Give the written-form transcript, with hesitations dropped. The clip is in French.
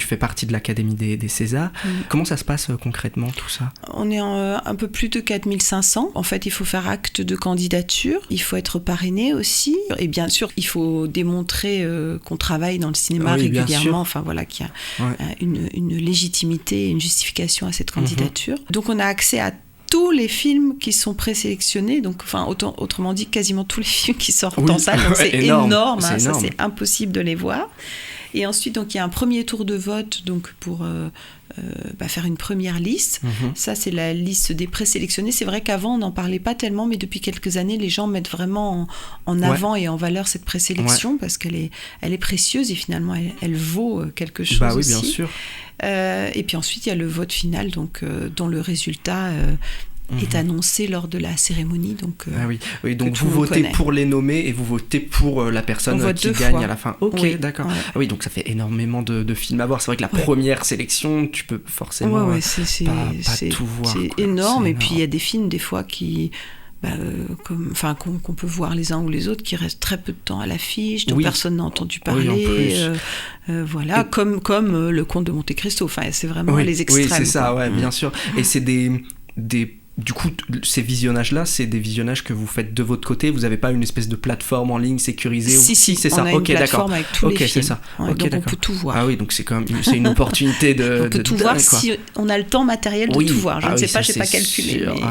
fais partie de l'Académie des Césars. Comment ça se passe concrètement tout ça ? On est un peu plus de 4500. En fait, il faut faire acte de candidature, il faut être parrainé aussi, et bien sûr, il faut démontrer qu'on travaille dans le cinéma régulièrement, enfin voilà, qu'il y a une légitimité, une justification à cette candidature. Donc on a accès à tous les films qui sont présélectionnés, donc enfin autrement dit quasiment tous les films qui sortent en salle, donc c'est énorme, ça c'est impossible de les voir. Et ensuite donc il y a un premier tour de vote donc pour faire une première liste. Ça c'est la liste des présélectionnés. C'est vrai qu'avant on n'en parlait pas tellement, mais depuis quelques années les gens mettent vraiment en avant et en valeur cette présélection parce qu'elle est précieuse et finalement elle vaut quelque chose aussi. Bien sûr. Et puis ensuite il y a le vote final donc dont le résultat est annoncé lors de la cérémonie. Donc, oui, donc vous votez pour les nommés et vous votez pour la personne qui gagne à la fin. Ok, d'accord. Ouais. Ah oui, donc ça fait énormement de films à voir. C'est vrai que la première sélection, tu peux forcément pas tout voir. C'est énorme. Et puis il y a des films des fois qui... qu'on peut voir les uns ou les autres qui restent très peu de temps à l'affiche, dont personne n'a entendu parler, voilà, comme le Comte de Monte Cristo, enfin c'est vraiment les extrêmes. Oui, c'est ça, bien sûr. Et c'est du coup, ces visionnages-là, c'est des visionnages que vous faites de votre côté. Vous n'avez pas une espèce de plateforme en ligne sécurisée Si, c'est ça. On a une plateforme avec tous les films. C'est ça. Donc on peut tout voir. Ah oui, donc c'est une opportunité de... On peut tout voir si on a le temps matériel de tout voir. Je ne sais pas, je n'ai pas calculé. Mais...